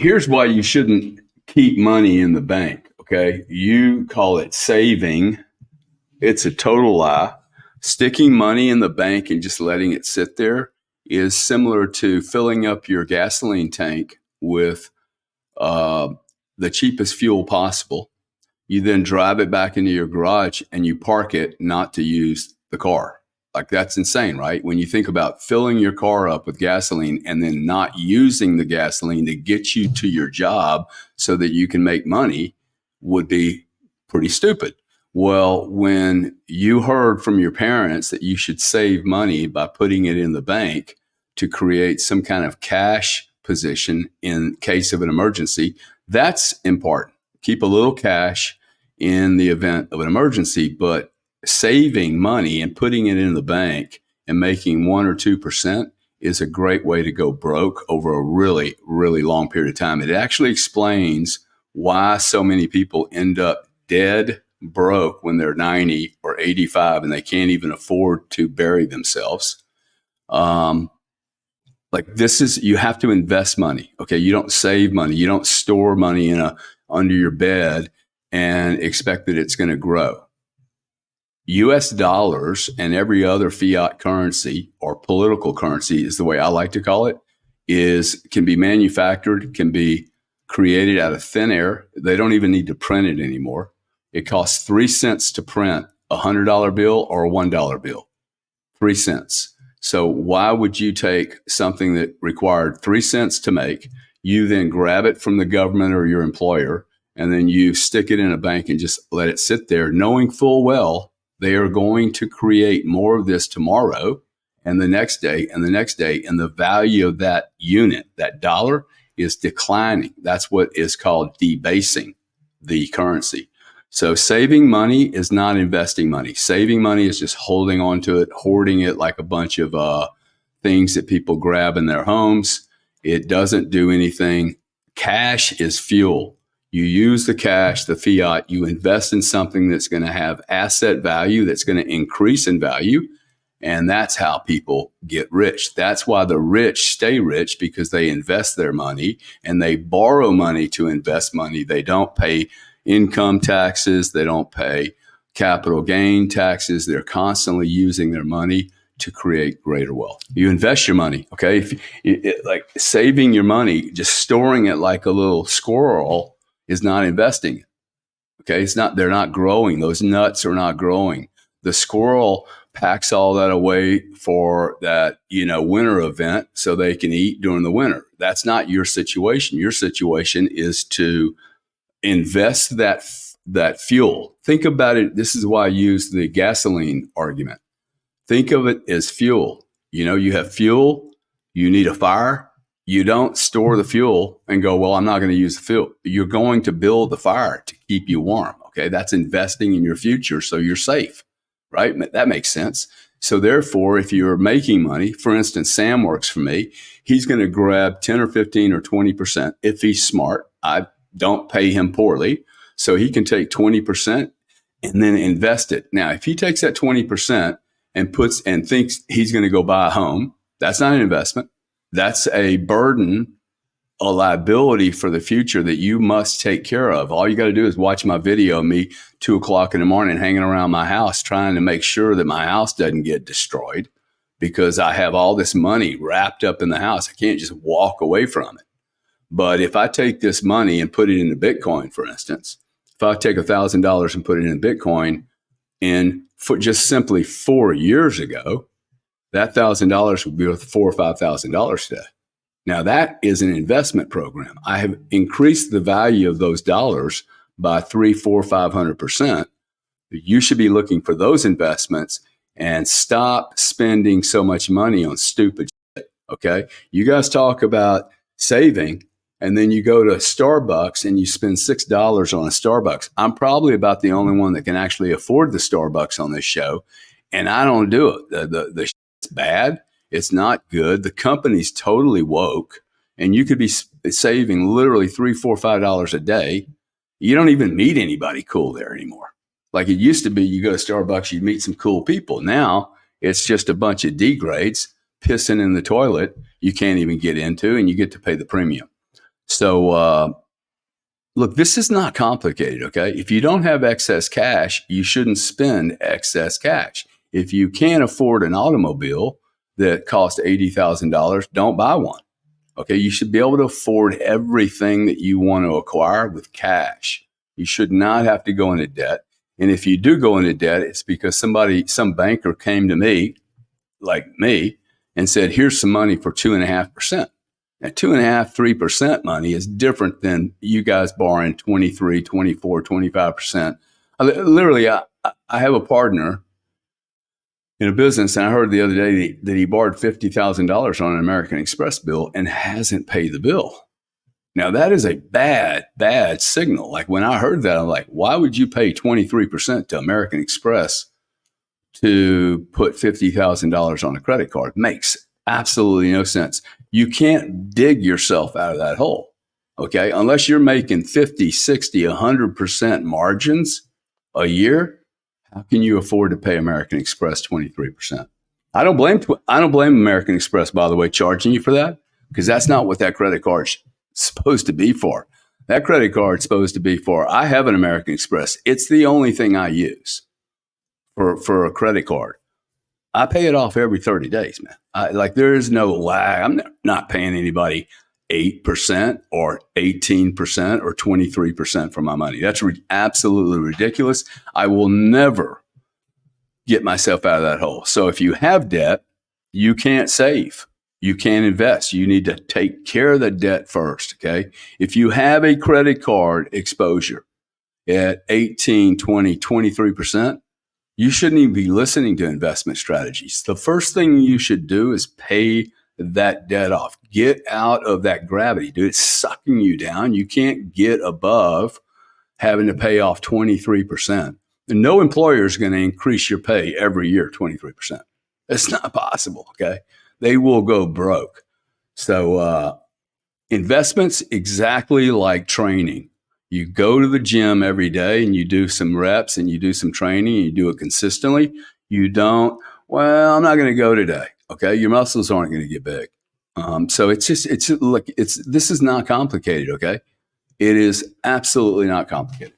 Here's why you shouldn't keep money in the bank. Okay. You call it saving. It's a total lie. Sticking money in the bank and just letting it sit there is similar to filling up your gasoline tank with uh, the cheapest fuel possible. You then drive it back into your garage and you park it not to use the car. Like, that's insane, right? When you think about filling your car up with gasoline and then not using the gasoline to get you to your job so that you can make money would be pretty stupid. Well, when you heard from your parents that you should save money by putting it in the bank to create some kind of cash position in case of an emergency, that's important. Keep a little cash in the event of an emergency, but saving money and putting it in the bank and making 1 or 2% is a great way to go broke over a really, really long period of time. It actually explains why so many people end up dead broke when they're 90 or 85 and they can't even afford to bury themselves. Like, this is, you have to invest money. Okay. You don't save money. You don't store money under your bed and expect that it's going to grow. US dollars and every other fiat currency, or political currency is the way I like to call it, can be manufactured, can be created out of thin air. They don't even need to print it anymore. It costs 3 cents to print a $100 bill or a $1 bill. 3 cents. So why would you take something that required 3 cents to make, you then grab it from the government or your employer, and then you stick it in a bank and just let it sit there, knowing full well they are going to create more of this tomorrow and the next day and the next day, and the value of that unit, that dollar, is declining. That's what is called debasing the currency. So saving money is not investing money. Saving money is just holding on to it, hoarding it like a bunch of things that people grab in their homes. It doesn't do anything. Cash is fuel. You use the cash, the fiat, you invest in something that's going to have asset value, that's going to increase in value. And that's how people get rich. That's why the rich stay rich, because they invest their money and they borrow money to invest money. They don't pay income taxes. They don't pay capital gain taxes. They're constantly using their money to create greater wealth. You invest your money, okay? Like saving your money, just storing it like a little squirrel is not investing it, okay? They're not growing. Those nuts are not growing. The squirrel packs all that away for that, winter event so they can eat during the winter. That's not your situation. Your situation is to invest that fuel. Think about it. This is why I use the gasoline argument. Think of it as fuel. You have fuel, you need a fire. You don't store the fuel and go, well, I'm not going to use the fuel. You're going to build the fire to keep you warm. Okay. That's investing in your future. So you're safe, right? That makes sense. So therefore, if you're making money, for instance, Sam works for me, he's going to grab 10 or 15 or 20% if he's smart. I don't pay him poorly. So he can take 20% and then invest it. Now, if he takes that 20% and thinks he's going to go buy a home, that's not an investment. That's a burden, a liability for the future that you must take care of. All you got to do is watch my video of me 2:00 in the morning hanging around my house trying to make sure that my house doesn't get destroyed because I have all this money wrapped up in the house. I can't just walk away from it. But if I take this money and put it into Bitcoin, for instance, if I take $1,000 and put it in Bitcoin, and for just simply 4 years ago, that $1,000 would be worth $4,000 or $5,000 today. Now that is an investment program. I have increased the value of those dollars by 300, 400, 500%. You should be looking for those investments and stop spending so much money on stupid shit. Okay. You guys talk about saving, and then you go to Starbucks and you spend $6 on a Starbucks. I'm probably about the only one that can actually afford the Starbucks on this show. And I don't do it. The shit's bad. It's not good. The company's totally woke, and you could be saving literally $3, $4, $5 a day. You don't even meet anybody cool there anymore. Like it used to be, you go to Starbucks, you'd meet some cool people. Now it's just a bunch of degrades pissing in the toilet you can't even get into, and you get to pay the premium. So, look, this is not complicated, okay? If you don't have excess cash, you shouldn't spend excess cash. If you can't afford an automobile that costs $80,000, don't buy one. Okay, you should be able to afford everything that you want to acquire with cash. You should not have to go into debt. And if you do go into debt, it's because some banker came to me, like me, and said, here's some money for 2.5%. Now, 2.5%, 3% money is different than you guys borrowing 23, 24, 25%. Literally, I have a partner in a business, and I heard the other day that he borrowed $50,000 on an American Express bill and hasn't paid the bill. Now, that is a bad, bad signal. Like when I heard that, I'm like, why would you pay 23% to American Express to put $50,000 on a credit card? Makes absolutely no sense. You can't dig yourself out of that hole, okay? Unless you're making 50, 60, 100% margins a year, how can you afford to pay American Express 23%? I don't blame American Express, by the way, charging you for that, because that's not what that credit card's supposed to be for. That credit card's supposed to be for, I have an American Express. It's the only thing I use for a credit card. I pay it off every 30 days, man. There is no lag. I'm not paying anybody 8% or 18% or 23% for my money. That's absolutely ridiculous. I will never get myself out of that hole. So if you have debt, you can't save. You can't invest. You need to take care of the debt first, okay? If you have a credit card exposure at 18, 20, 23%, you shouldn't even be listening to investment strategies. The first thing you should do is pay that debt off. Get out of that gravity, dude. It's sucking you down. You can't get above having to pay off 23%. And no employer is going to increase your pay every year 23%. It's not possible, okay? They will go broke. So investments, exactly like training. You go to the gym every day and you do some reps and you do some training and you do it consistently. You don't, well, I'm not going to go today. Okay. Your muscles aren't going to get big. So this is not complicated. Okay. It is absolutely not complicated.